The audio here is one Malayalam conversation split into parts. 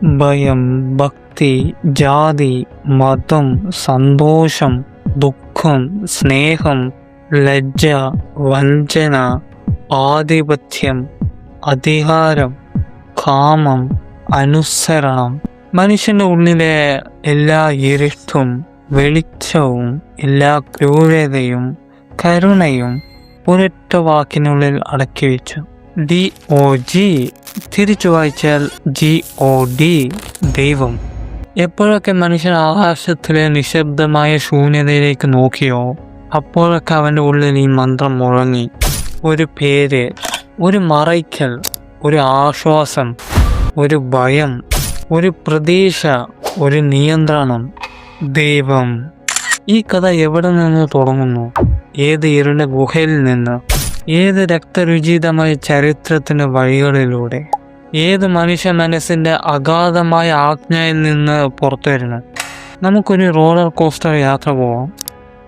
ഭയം, ഭക്തി, ജാതി, മതം, സന്തോഷം, ദുഃഖം, സ്നേഹം, ലജ്ജ, വഞ്ചന, ആധിപത്യം, അധികാരം, കാമം, അനുസരണം. മനുഷ്യന്റെ ഉള്ളിലെ എല്ലാ ഇരുട്ടും വെളിച്ചവും എല്ലാ ക്രൂരതയും കരുണയും ഒരൊറ്റ വാക്കിനുള്ളിൽ അടക്കി വെച്ചു. DOG തിരിച്ചു വായിച്ചാൽ GOD, ദൈവം. എപ്പോഴൊക്കെ മനുഷ്യൻ ആകാശത്തിലെ നിശബ്ദമായ ശൂന്യതയിലേക്ക് നോക്കിയോ അപ്പോഴൊക്കെ അവൻ്റെ ഉള്ളിൽ ഈ മന്ത്രം മുഴങ്ങി. ഒരു പേര്, ഒരു മറയ്ക്കൽ, ഒരു ആശ്വാസം, ഒരു ഭയം, ഒരു പ്രതീക്ഷ, ഒരു നിയന്ത്രണം. ദൈവം. ഈ കഥ എവിടെ നിന്ന് തുടങ്ങുന്നു? ഏത് ഇരുണ്ട ഗുഹയിൽ നിന്ന്? ഏത് രക്തരുചിതമായ ചരിത്രത്തിന്റെ വഴികളിലൂടെ? ഏത് മനുഷ്യ മനസ്സിന്റെ അഗാധമായ ആജ്ഞയിൽ നിന്ന് പുറത്തു വരുന്നത്? നമുക്കൊരു റോളർ കോസ്റ്റർ യാത്ര പോവാം.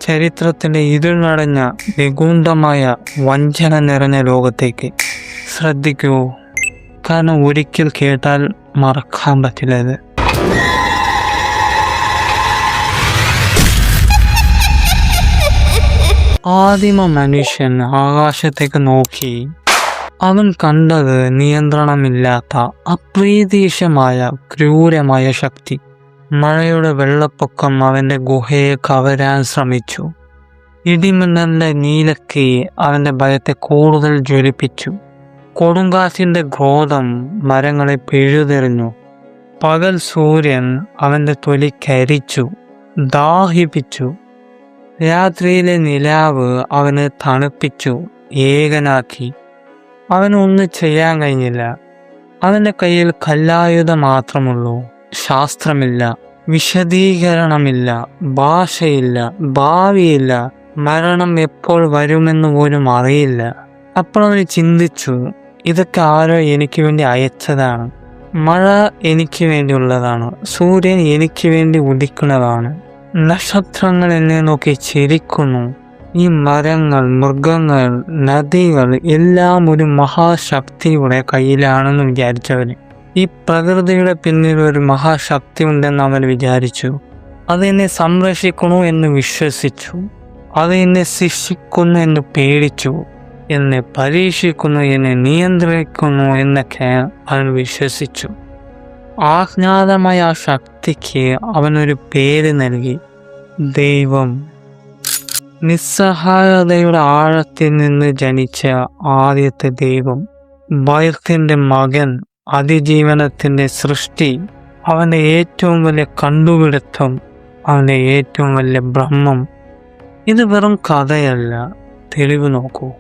ചരിത്രത്തിന്റെ ഇരുൾ നടഞ്ഞ നിഗൂഢമായ വഞ്ചന നിറഞ്ഞ ലോകത്തേക്ക്. ശ്രദ്ധിക്കൂ, കാരണം ഒരിക്കൽ കേട്ടാൽ മറക്കാൻ പറ്റില്ലത്. ആദിമ മനുഷ്യൻ ആകാശത്തേക്ക് നോക്കി. അവൻ കണ്ടത് നിയന്ത്രണമില്ലാത്ത അപ്രീതീക്ഷമായ ക്രൂരമായ ശക്തി. മഴയുടെ വെള്ളപ്പൊക്കം അവന്റെ ഗുഹയെ കവരാൻ ശ്രമിച്ചു. ഇടിമിന്നലിന്റെ നീലക്ക് അവന്റെ ഭയത്തെ കൂടുതൽ ജ്വലിപ്പിച്ചു. കൊടുങ്കാറ്റിന്റെ ക്രോധം മരങ്ങളെ പിഴുതെറിഞ്ഞു. പകൽ സൂര്യൻ അവന്റെ തൊലി കരിച്ചു, ദാഹിപ്പിച്ചു. രാത്രിയിലെ നിലാവ് അവന് തണുപ്പിച്ചു, ഏകനാക്കി. അവനൊന്നും ചെയ്യാൻ കഴിഞ്ഞില്ല. അവന്റെ കയ്യിൽ കല്ലായുധം മാത്രമുള്ളൂ. ശാസ്ത്രമില്ല, വിശദീകരണമില്ല, ഭാഷയില്ല, ഭാവിയില്ല. മരണം എപ്പോൾ വരുമെന്ന് പോലും അറിയില്ല. അപ്പോൾ അവൻ ചിന്തിച്ചു, ഇതൊക്കെ ആരോ എനിക്ക് വേണ്ടി അയച്ചതാണ്. മഴ എനിക്ക് വേണ്ടിയുള്ളതാണ്. സൂര്യൻ എനിക്ക് വേണ്ടി ഉദിക്കുന്നതാണ്. നക്ഷത്രങ്ങൾ എന്നെ നോക്കി ചിരിക്കുന്നു. ഈ മരങ്ങൾ, മൃഗങ്ങൾ, നദികൾ എല്ലാം ഒരു മഹാശക്തിയുടെ കയ്യിലാണെന്ന് വിചാരിച്ചവന്. ഈ പ്രകൃതിയുടെ പിന്നിൽ ഒരു മഹാശക്തി ഉണ്ടെന്ന് അവൻ വിചാരിച്ചു. അതെന്നെ സംരക്ഷിക്കണു എന്ന് വിശ്വസിച്ചു. അത് എന്നെ ശിക്ഷിക്കുന്നു എന്ന് പേടിച്ചു. എന്നെ പരീക്ഷിക്കുന്നു, എന്നെ നിയന്ത്രിക്കുന്നു എന്നൊക്കെ അവൻ വിശ്വസിച്ചു. അജ്ഞാതമായ ആ ശക്തിക്ക് അവനൊരു പേര് നൽകി, ദൈവം. നിസ്സഹായതയുടെ ആഴത്തിൽ നിന്ന് ജനിച്ച ആദ്യത്തെ ദൈവം, ഭയത്തിന്റെ മകൻ, അതിജീവനത്തിന്റെ സൃഷ്ടി, അവന്റെ ഏറ്റവും വലിയ കണ്ടുപിടുത്തം, അവന്റെ ഏറ്റവും വലിയ ബ്രഹ്മം. ഇത് വെറും കഥയല്ല, തെളിവ് നോക്കൂ.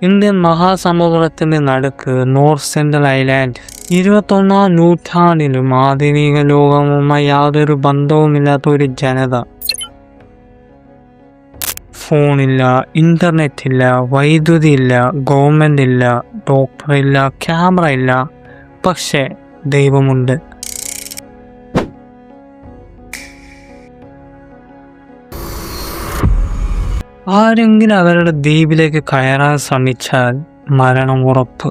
ഇന്ത്യൻ മഹാസമുദ്രത്തിന്റെ നടുക്ക് നോർത്ത് സെൻട്രൽ ഐലാൻഡ്. 21ാം നൂറ്റാണ്ടിലും ആധുനിക ലോകവുമായി യാതൊരു ബന്ധവുമില്ലാത്ത ഒരു ജനത. ഫോണില്ല, ഇന്റർനെറ്റ് ഇല്ല, വൈദ്യുതി ഇല്ല, ഗവൺമെന്റ് ഇല്ല, ഡോക്ടർ ഇല്ല, ക്യാമറ ഇല്ല. പക്ഷേ ദൈവമുണ്ട്. ആരെങ്കിലും അവരുടെ ദ്വീപിലേക്ക് കയറാൻ ശ്രമിച്ചാൽ മരണം ഉറപ്പ്.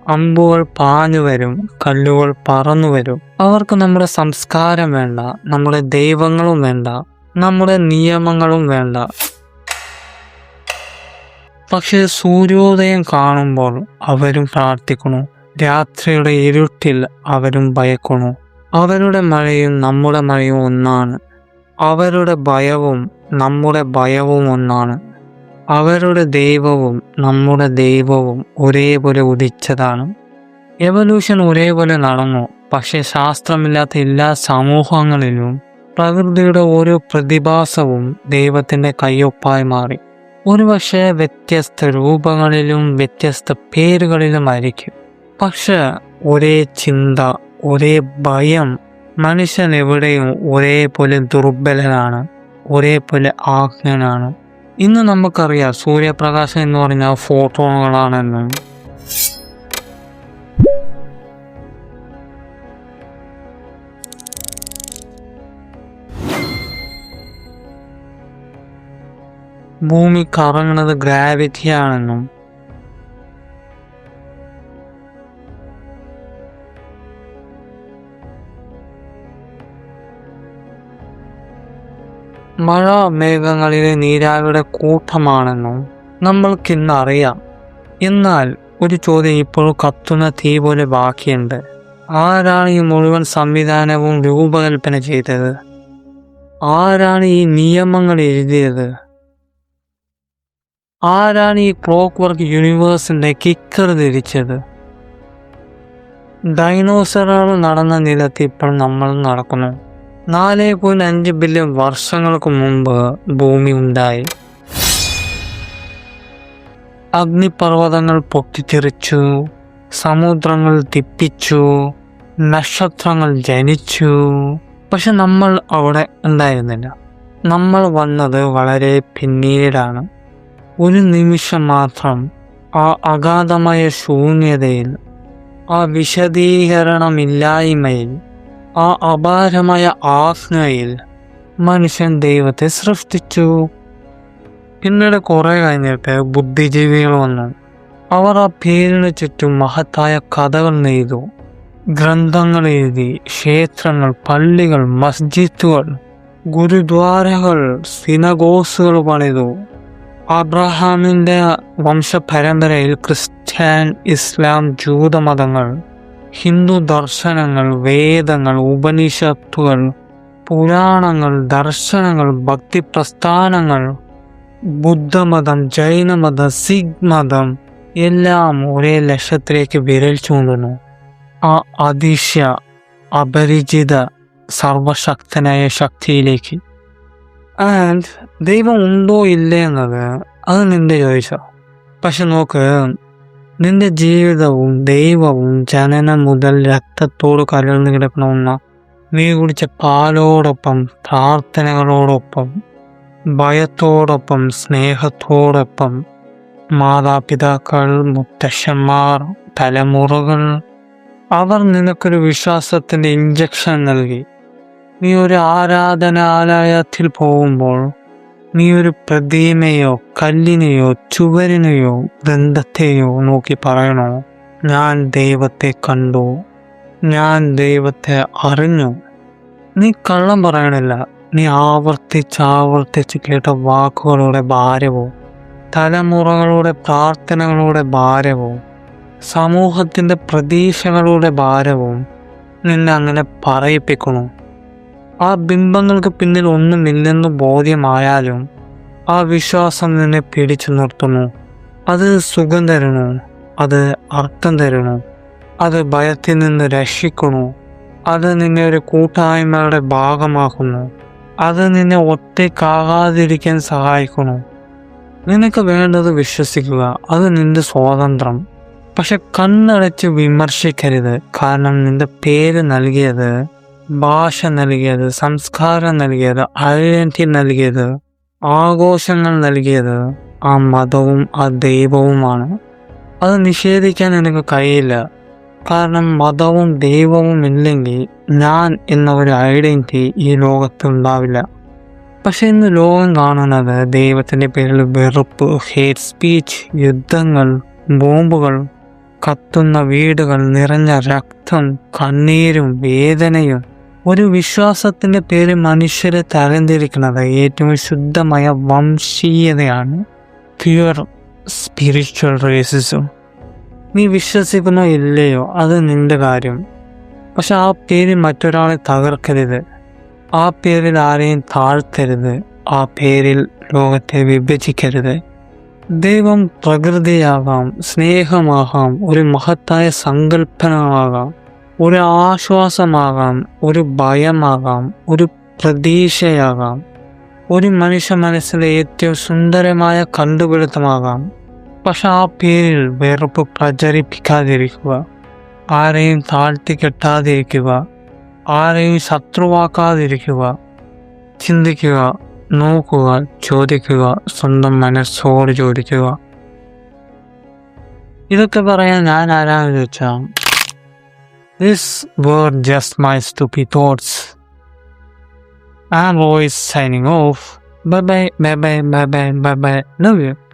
അമ്പുകൾ പാഞ്ഞു വരും, കല്ലുകൾ പറന്നു വരും. അവർക്ക് നമ്മുടെ സംസ്കാരം വേണ്ട, നമ്മുടെ ദൈവങ്ങളും വേണ്ട, നമ്മുടെ നിയമങ്ങളും വേണ്ട. പക്ഷെ സൂര്യോദയം കാണുമ്പോൾ അവരും പ്രാർത്ഥിക്കുന്നു. രാത്രിയുടെ ഇരുട്ടിൽ അവരും ഭയക്കുന്നു. അവരുടെ മഴയും നമ്മുടെ മഴയും ഒന്നാണ്. അവരുടെ ഭയവും നമ്മുടെ ഭയവും ഒന്നാണ്. അവരുടെ ദൈവവും നമ്മുടെ ദൈവവും ഒരേപോലെ ഉദിച്ചതാണ്. എവല്യൂഷൻ ഒരേപോലെ നടന്നു. പക്ഷെ ശാസ്ത്രമില്ലാത്ത എല്ലാ സമൂഹങ്ങളിലും പ്രകൃതിയുടെ ഓരോ പ്രതിഭാസവും ദൈവത്തിന്റെ കയ്യൊപ്പായി മാറി. ഒരുപക്ഷെ വ്യത്യസ്ത രൂപങ്ങളിലും വ്യത്യസ്ത പേരുകളിലുമായിരിക്കും. പക്ഷെ ഒരേ ചിന്ത, ഒരേ ഭയം. മനുഷ്യൻ എവിടെയും ഒരേപോലെ ദുർബലനാണ്, ഒരേപോലെ ആജ്ഞനാണ്. ഇന്ന് നമുക്കറിയാം സൂര്യപ്രകാശം എന്ന് പറഞ്ഞാൽ ഫോട്ടോണുകളാണെന്ന്. ഭൂമി കറങ്ങുന്നത് ഗ്രാവിറ്റിയാണെന്നും. മഴ മേഘങ്ങളിലെ നീരാവിയുടെ കൂട്ടമാണെന്നും നമ്മൾക്കിന്ന് അറിയാം. എന്നാൽ ഒരു ചോദ്യം ഇപ്പോഴും കത്തുന്ന തീ പോലെ ബാക്കിയുണ്ട്. ആരാണ് ഈ മുഴുവൻ സംവിധാനവും രൂപകൽപ്പന ചെയ്തത്? ആരാണ് ഈ നിയമങ്ങൾ എഴുതിയത്? ആരാണ് ഈ ക്ലോക്ക് വർക്ക് യൂണിവേഴ്സിന്റെ കിക്കർ തിരിച്ചത്? ഡൈനോസറുകൾ നടന്ന നിലത്ത് ഇപ്പോൾ നമ്മൾ നടക്കുന്നു. 4.5 ബില്യൺ വർഷങ്ങൾക്ക് മുമ്പ് ഭൂമി ഉണ്ടായി. അഗ്നിപർവ്വതങ്ങൾ പൊട്ടിത്തെറിച്ചു, സമുദ്രങ്ങൾ ദിപ്പിച്ചു, നക്ഷത്രങ്ങൾ ജനിച്ചു. പക്ഷെ നമ്മൾ അവിടെ ഉണ്ടായിരുന്നില്ല. നമ്മൾ വന്നത് വളരെ പിന്നീടാണ്. ഒരു നിമിഷം മാത്രം ആ അഗാധമായ ശൂന്യതയിൽ, ആ വിശദീകരണമില്ലായ്മയിൽ, ആ അപാരമായ ആജ്ഞയിൽ മനുഷ്യൻ ദൈവത്തെ സൃഷ്ടിച്ചു. പിന്നീട് കുറെ കഴിഞ്ഞിട്ട് ബുദ്ധിജീവികൾ വന്നു. അവർ ആ പേരിന് ചുറ്റും മഹത്തായ കഥകൾ നെയ്തു, ഗ്രന്ഥങ്ങൾ എഴുതി, ക്ഷേത്രങ്ങൾ, പള്ളികൾ, മസ്ജിദുകൾ, ഗുരുദ്വാരകൾ, സിനഗോസുകൾ പണിതു. അബ്രഹാമിന്റെ വംശപരമ്പരയിൽ ക്രിസ്ത്യൻ, ഇസ്ലാം, ജൂതമതങ്ങൾ, ഹിന്ദു ദർശനങ്ങൾ, വേദങ്ങൾ, ഉപനിഷത്തുകൾ, പുരാണങ്ങൾ, ദർശനങ്ങൾ, ഭക്തി പ്രസ്ഥാനങ്ങൾ, ബുദ്ധമതം, ജൈനമതം, സിഖ് മതം എല്ലാം ഒരേ ലക്ഷ്യത്തിലേക്ക് വിരൽ ചൂണ്ടുന്നു. ആ അദൃശ്യ, അപരിചിത, സർവശക്തനായ ശക്തിയിലേക്ക്. ആൻഡ് ദൈവം ഉണ്ടോ ഇല്ലേ എന്നത് അത് നിന്റെ ചോയ്സാ. പക്ഷെ നോക്ക്, നിന്റെ ജീവിതവും ദൈവവും ജനനം മുതൽ രക്തത്തോട് കലർന്നു കിടക്കണമെന്ന നീ കുടിച്ച പാലോടൊപ്പം, പ്രാർത്ഥനകളോടൊപ്പം, ഭയത്തോടൊപ്പം, സ്നേഹത്തോടൊപ്പം, മാതാപിതാക്കൾ, മുത്തശ്ശന്മാർ, തലമുറകൾ, അവർ നിനക്കൊരു വിശ്വാസത്തിന്റെ ഇഞ്ചക്ഷൻ നൽകി. നീ ഒരു ആരാധനാലയത്തിൽ പോകുമ്പോൾ നീ ഒരു പ്രതിമയോ കല്ലിനെയോ ചുവരിനെയോ ഗ്രന്ഥത്തെയോ നോക്കി പറയണോ, ഞാൻ ദൈവത്തെ കണ്ടു, ഞാൻ ദൈവത്തെ അറിഞ്ഞു? നീ കള്ളം പറയണില്ല. നീ ആവർത്തിച്ചാവർത്തിച്ച് കേട്ട വാക്കുകളുടെ ഭാരവും, തലമുറകളുടെ പ്രാർത്ഥനകളുടെ ഭാരവും, സമൂഹത്തിന്റെ പ്രതീക്ഷകളുടെ ഭാരവും നിന്നെ അങ്ങനെ പറയിപ്പിക്കുന്നു. ആ ബിംബങ്ങൾക്ക് പിന്നിൽ ഒന്നുമില്ലെന്ന് ബോധ്യമായാലും ആ വിശ്വാസം നിന്നെ പിടിച്ചു നിർത്തുന്നു. അത് സുഖം തരുന്നു, അത് അർത്ഥം തരുന്നു, അത് ഭയത്തിൽ നിന്ന് രക്ഷിക്കുന്നു, അത് നിന്നെ ഒരു കൂട്ടായ്മയുടെ ഭാഗമാക്കുന്നു, അത് നിന്നെ ഒറ്റയ്ക്കാകാതിരിക്കാൻ സഹായിക്കുന്നു. നിനക്ക് വേണ്ടത് വിശ്വസിക്കുക, അത് നിന്റെ സ്വാതന്ത്ര്യം. പക്ഷെ കണ്ണടച്ച് വിമർശിക്കരുത്. കാരണം നിന്റെ പേര് നൽകിയത്, ഭാഷ നൽകിയത്, സംസ്കാരം നൽകിയത്, ഐഡന്റിറ്റി നൽകിയത്, ആഘോഷങ്ങൾ നൽകിയത് ആ മതവും ആ ദൈവവുമാണ്. അത് നിഷേധിക്കാൻ എനിക്ക് കഴിയില്ല. കാരണം മതവും ദൈവവും ഇല്ലെങ്കിൽ ഞാൻ എന്ന ഒരു ഐഡന്റിറ്റി ഈ ലോകത്ത് ഉണ്ടാവില്ല. പക്ഷെ ഇന്ന് ലോകം കാണുന്നത് ദൈവത്തിന്റെ പേരിൽ വെറുപ്പ്, ഹേറ്റ് സ്പീച്ച്, യുദ്ധങ്ങൾ, ബോംബുകൾ, കത്തുന്ന വീടുകൾ, നിറഞ്ഞ രക്തം, കണ്ണീരും വേദനയും. ഒരു വിശ്വാസത്തിന്റെ പേരിൽ മനുഷ്യരെ തരംതിരിക്കുന്നത് ഏറ്റവും ശുദ്ധമായ വംശീയതയാണ്, പ്യുവർ സ്പിരിച്വൽ റേസിസം. നീ വിശ്വസിക്കുന്നോ ഇല്ലയോ അത് നിന്റെ കാര്യം. പക്ഷെ ആ പേരിൽ മറ്റൊരാളെ തകർക്കരുത്, ആ പേരിൽ ആരെയും താഴ്ത്തരുത്, ആ പേരിൽ ലോകത്തെ വിഭജിക്കരുത്. ദൈവം പ്രകൃതിയാകാം, സ്നേഹമാകാം, ഒരു മഹത്തായ സങ്കല്പനമാകാം, ഒരു ആശ്വാസമാകാം, ഒരു ഭയമാകാം, ഒരു പ്രതീക്ഷയാകാം. ഒരു മനുഷ്യ മനസ്സിലെ ഏറ്റവും സുന്ദരമായ കണ്ടുപിടുത്തമാകാം. പക്ഷെ ആ പേരിൽ വെറുപ്പ് പ്രചരിപ്പിക്കാതിരിക്കുക, ആരെയും താഴ്ത്തിക്കെട്ടാതിരിക്കുക, ആരെയും ശത്രുവാക്കാതിരിക്കുക. ചിന്തിക്കുക, നോക്കുക, ചോദിക്കുക, സ്വന്തം മനസ്സോട് ചോദിക്കുക. ഇതൊക്കെ പറയാൻ ഞാൻ ആരാന്ന് ചോദിച്ചാൽ, this were just my stupid thoughts. I'm always signing off. Bye bye, bye bye, bye bye, bye bye. Love you.